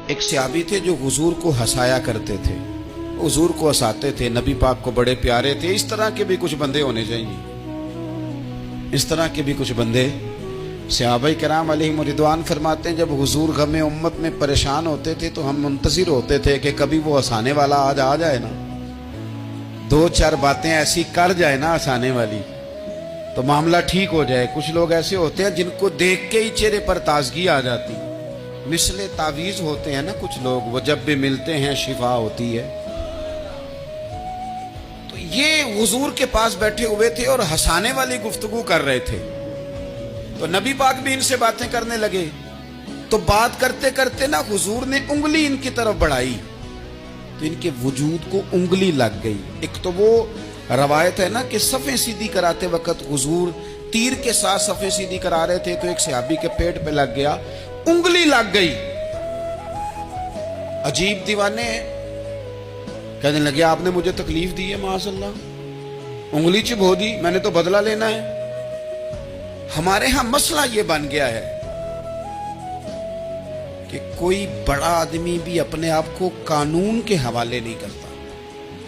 ایک صحابی تھے جو حضور کو ہنسایا کرتے تھے، حضور کو ہنساتے تھے، نبی پاک کو بڑے پیارے تھے۔ اس طرح کے بھی کچھ بندے ہونے چاہیے، اس طرح کے بھی کچھ بندے۔ صحابہ کرام علیہم رضوان فرماتے ہیں جب حضور غم امت میں پریشان ہوتے تھے تو ہم منتظر ہوتے تھے کہ کبھی وہ ہنسانے والا آج آ جائے نا، دو چار باتیں ایسی کر جائے نا ہنسانے والی تو معاملہ ٹھیک ہو جائے۔ کچھ لوگ ایسے ہوتے ہیں جن کو دیکھ کے ہی چہرے پر تازگی آ جاتی، مثل تعویذ ہوتے ہیں نا کچھ لوگ، وہ جب بھی ملتے ہیں شفا ہوتی ہے۔ تو یہ حضور کے پاس بیٹھے ہوئے تھے اور ہنسانے والی گفتگو کر رہے تھے، تو نبی پاک بھی ان سے باتیں کرنے لگے۔ تو بات کرتے کرتے نا حضور نے انگلی ان کی طرف بڑھائی تو ان کے وجود کو انگلی لگ گئی۔ ایک تو وہ روایت ہے نا کہ صفیں سیدھی کراتے وقت حضور تیر کے ساتھ صفیں سیدھی کرا رہے تھے تو ایک صحابی کے پیٹ پہ لگ گیا، انگلی لگ گئی۔ عجیب دیوانے ہیں، کہنے لگے آپ نے مجھے تکلیف دی ہے، معاذ اللہ انگلی چبھو دی، میں نے تو بدلہ لینا ہے۔ ہمارے ہاں مسئلہ یہ بن گیا ہے کہ کوئی بڑا آدمی بھی اپنے آپ کو قانون کے حوالے نہیں کرتا۔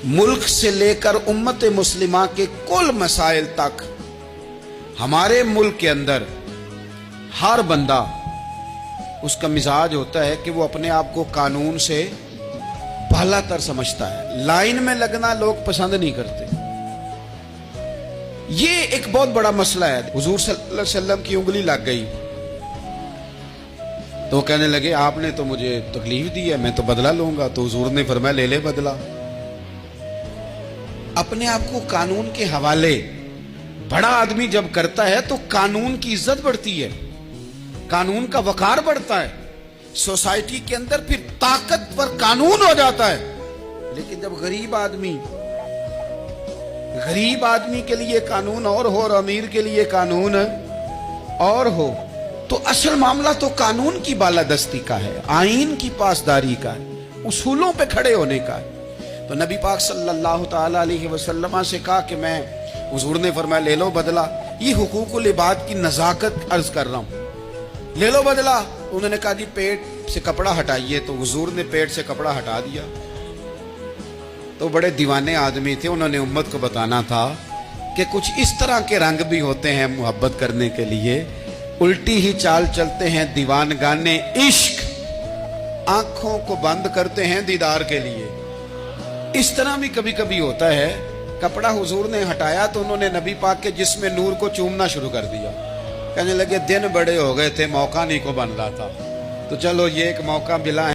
ملک سے لے کر امت مسلمہ کے کل مسائل تک ہمارے ملک کے اندر ہر بندہ اس کا مزاج ہوتا ہے کہ وہ اپنے آپ کو قانون سے بالا تر سمجھتا ہے۔ لائن میں لگنا لوگ پسند نہیں کرتے۔ یہ ایک بہت بڑا مسئلہ ہے۔ حضور صلی اللہ علیہ وسلم کی انگلی لگ گئی تو کہنے لگے آپ نے تو مجھے تکلیف دی ہے، میں تو بدلہ لوں گا۔ تو حضور نے فرمایا لے لے بدلہ۔ اپنے آپ کو قانون کے حوالے بڑا آدمی جب کرتا ہے تو قانون کی عزت بڑھتی ہے، قانون کا وقار بڑھتا ہے، سوسائٹی کے اندر پھر طاقتور قانون ہو جاتا ہے۔ لیکن جب غریب آدمی کے لیے قانون اور ہو اور امیر کے لیے قانون اور ہو تو اصل معاملہ تو قانون کی بالادستی کا ہے، آئین کی پاسداری کا ہے، اصولوں پہ کھڑے ہونے کا ہے۔ تو نبی پاک صلی اللہ تعالی علیہ وسلم سے کہا کہ میں، حضور نے فرمایا لے لو بدلہ۔ یہ حقوق العباد کی نزاکت عرض کر رہا ہوں، لے لو بدلہ۔ انہوں نے کہا جی پیٹ سے کپڑا ہٹائیے، تو حضور نے پیٹ سے کپڑا ہٹا دیا۔ تو بڑے دیوانے آدمی تھے، انہوں نے امت کو بتانا تھا کہ کچھ اس طرح کے رنگ بھی ہوتے ہیں محبت کرنے کے لیے، الٹی ہی چال چلتے ہیں دیوان گانے عشق، آنکھوں کو بند کرتے ہیں دیدار کے لیے۔ اس طرح بھی کبھی کبھی ہوتا ہے۔ کپڑا حضور نے ہٹایا تو انہوں نے نبی پاک کے جسم نور کو چومنا شروع کر دیا، کہنے لگے دن بڑے ہو گئے تھے، موقع نہیں کو بن رہا تھا، تو چلو یہ ایک موقع ملا ہے۔